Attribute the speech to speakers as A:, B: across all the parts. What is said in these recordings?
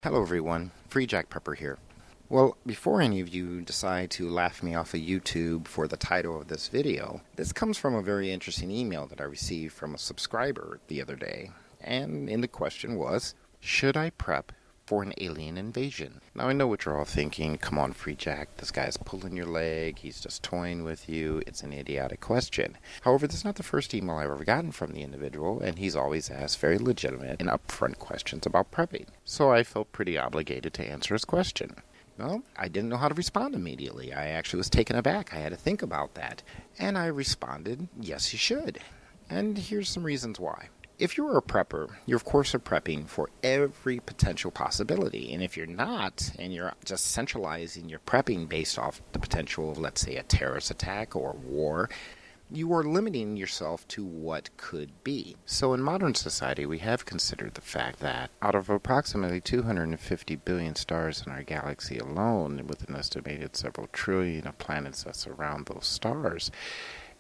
A: Hello everyone, Freejack Prepper here. Well, before any of you decide to laugh me off of YouTube for the title of this video, this comes from a very interesting email that I received from a subscriber the other day. And the question was, should I prep for an alien invasion? Now I know what you're all thinking, come on Freejack, this guy's pulling your leg, he's just toying with you, it's an idiotic question. However, this is not the first email I've ever gotten from the individual, and he's always asked very legitimate and upfront questions about prepping. So I felt pretty obligated to answer his question. Well, I didn't know how to respond immediately. I actually was taken aback. I had to think about that. And I responded, yes, you should. And here's some reasons why. If you're a prepper, you of course are prepping for every potential possibility. And if you're not, and you're just centralizing your prepping based off the potential of, let's say, a terrorist attack or war, you are limiting yourself to what could be. So in modern society, we have considered the fact that out of approximately 250 billion stars in our galaxy alone, with an estimated several trillion of planets that surround those stars,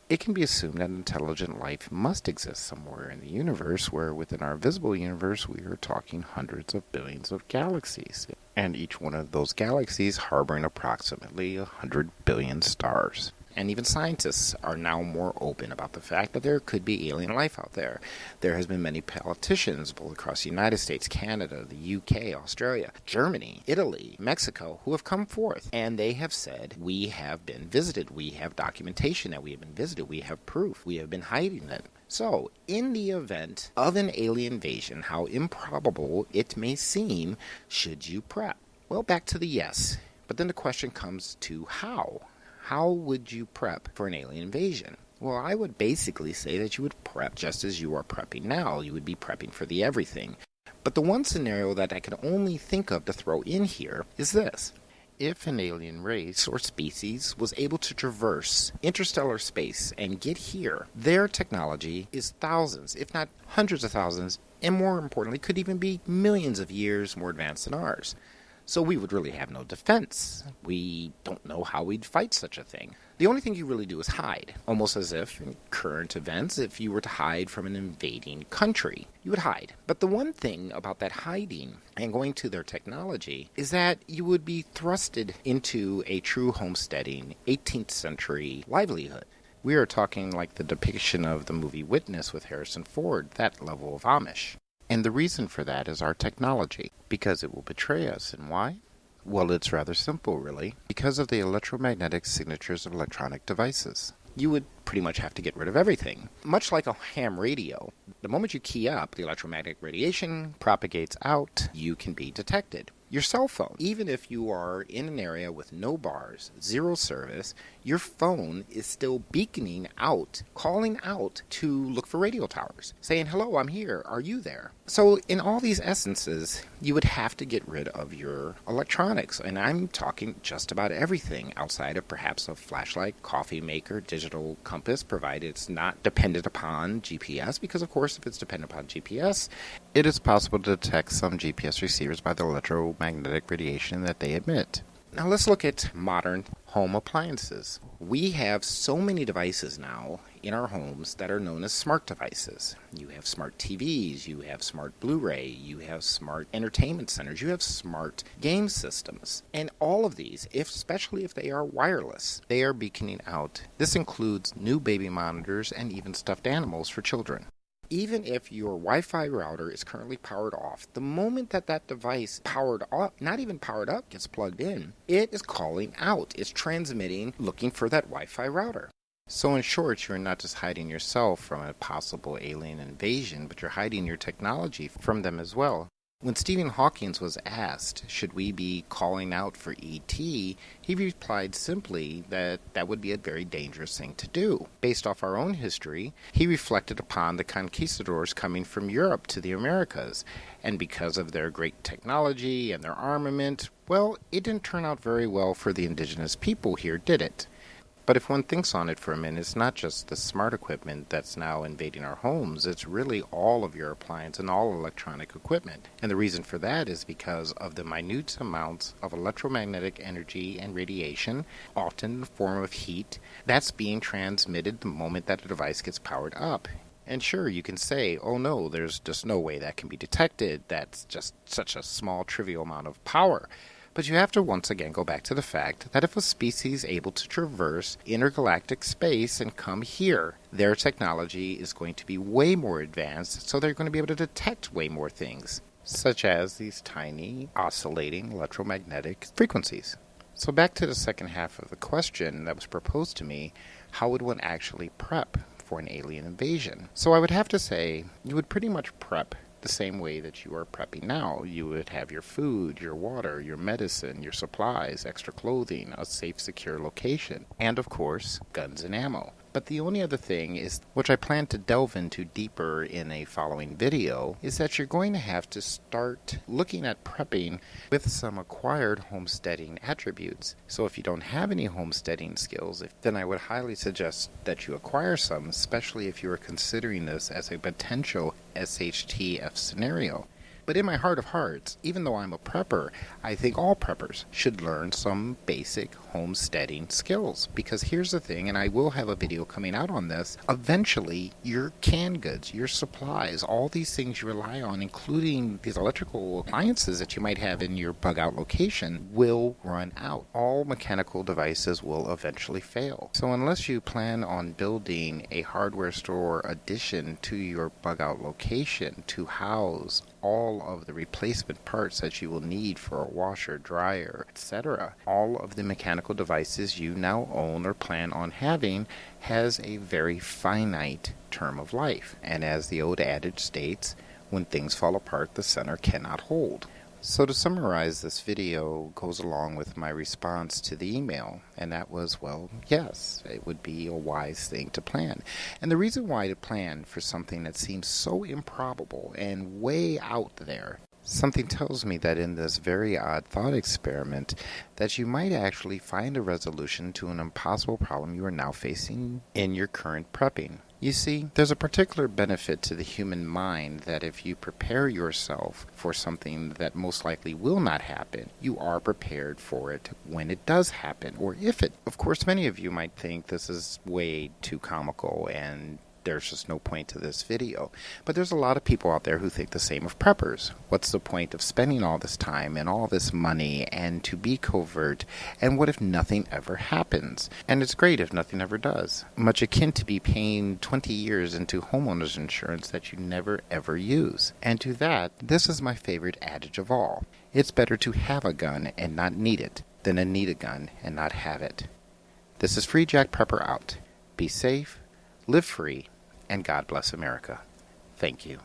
A: it can be assumed that intelligent life must exist somewhere in the universe, where within our visible universe we are talking hundreds of billions of galaxies, and each one of those galaxies harboring approximately 100 billion stars. And even scientists are now more open about the fact that there could be alien life out there. There has been many politicians, both across the United States, Canada, the UK, Australia, Germany, Italy, Mexico, who have come forth. And they have said, we have been visited. We have documentation that we have been visited. We have proof. We have been hiding it. So, in the event of an alien invasion, how improbable it may seem, should you prep? Well, back to the yes. But then the question comes to how. How would you prep for an alien invasion? Well, I would basically say that you would prep just as you are prepping now. You would be prepping for the everything. But the one scenario that I can only think of to throw in here is this. If an alien race or species was able to traverse interstellar space and get here, their technology is thousands, if not hundreds of thousands, and more importantly, could even be millions of years more advanced than ours. So we would really have no defense. We don't know how we'd fight such a thing. The only thing you really do is hide, almost as if, in current events, if you were to hide from an invading country, you would hide. But the one thing about that hiding and going to their technology is that you would be thrusted into a true homesteading 18th century livelihood. We are talking like the depiction of the movie Witness with Harrison Ford, that level of Amish. And the reason for that is our technology, because it will betray us. And why? Well, it's rather simple, really. Because of the electromagnetic signatures of electronic devices. You would pretty much have to get rid of everything. Much like a ham radio, the moment you key up, the electromagnetic radiation propagates out, you can be detected. Your cell phone, even if you are in an area with no bars, zero service, your phone is still beaconing out, calling out to look for radio towers, saying, hello, I'm here, are you there? So in all these essences, you would have to get rid of your electronics, and I'm talking just about everything outside of perhaps a flashlight, coffee maker, digital compass, provided it's not dependent upon GPS, because of course if it's dependent upon GPS, it is possible to detect some GPS receivers by the electromagnetic radiation that they emit. Now let's look at modern home appliances. We have so many devices now in our homes that are known as smart devices. You have smart TVs, you have smart Blu-ray, you have smart entertainment centers, you have smart game systems. And all of these, especially if they are wireless, they are beaconing out. This includes new baby monitors and even stuffed animals for children. Even if your Wi-Fi router is currently powered off, the moment that that device powered up, not even powered up, gets plugged in, it is calling out. It's transmitting, looking for that Wi-Fi router. So in short, you're not just hiding yourself from a possible alien invasion, but you're hiding your technology from them as well. When Stephen Hawking was asked, should we be calling out for E.T., he replied simply that that would be a very dangerous thing to do. Based off our own history, he reflected upon the conquistadors coming from Europe to the Americas, and because of their great technology and their armament, well, it didn't turn out very well for the indigenous people here, did it? But if one thinks on it for a minute, it's not just the smart equipment that's now invading our homes, it's really all of your appliance and all electronic equipment. And the reason for that is because of the minute amounts of electromagnetic energy and radiation, often in the form of heat, that's being transmitted the moment that a device gets powered up. And sure, you can say, oh no, there's just no way that can be detected. That's just such a small, trivial amount of power. But you have to once again go back to the fact that if a species is able to traverse intergalactic space and come here, their technology is going to be way more advanced, so they're going to be able to detect way more things, such as these tiny, oscillating electromagnetic frequencies. So back to the second half of the question that was proposed to me, how would one actually prep for an alien invasion? So I would have to say you would pretty much prep the same way that you are prepping now. You would have your food, your water, your medicine, your supplies, extra clothing, a safe, secure location, and of course, guns and ammo. But the only other thing is, which I plan to delve into deeper in a following video, is that you're going to have to start looking at prepping with some acquired homesteading attributes. So if you don't have any homesteading skills, then I would highly suggest that you acquire some, especially if you are considering this as a potential SHTF scenario. But in my heart of hearts, even though I'm a prepper, I think all preppers should learn some basic homesteading skills. Because here's the thing, and I will have a video coming out on this, eventually your canned goods, your supplies, all these things you rely on, including these electrical appliances that you might have in your bug out location, will run out. All mechanical devices will eventually fail. So unless you plan on building a hardware store addition to your bug out location to house all of the replacement parts that you will need for a washer, dryer, etc., all of the mechanical devices you now own or plan on having has a very finite term of life. And as the old adage states, when things fall apart, the center cannot hold. So to summarize, this video goes along with my response to the email, and that was, well, yes, it would be a wise thing to plan. And the reason why to plan for something that seems so improbable and way out there, something tells me that in this very odd thought experiment, that you might actually find a resolution to an impossible problem you are now facing in your current prepping. You see, there's a particular benefit to the human mind that if you prepare yourself for something that most likely will not happen, you are prepared for it when it does happen, or if it. Of course, many of you might think this is way too comical and there's just no point to this video. But there's a lot of people out there who think the same of preppers. What's the point of spending all this time and all this money and to be covert? And what if nothing ever happens? And it's great if nothing ever does. Much akin to be paying 20 years into homeowners insurance that you never ever use. And to that, this is my favorite adage of all. It's better to have a gun and not need it than to need a gun and not have it. This is Freejack Prepper out. Be safe, live free, and God bless America. Thank you.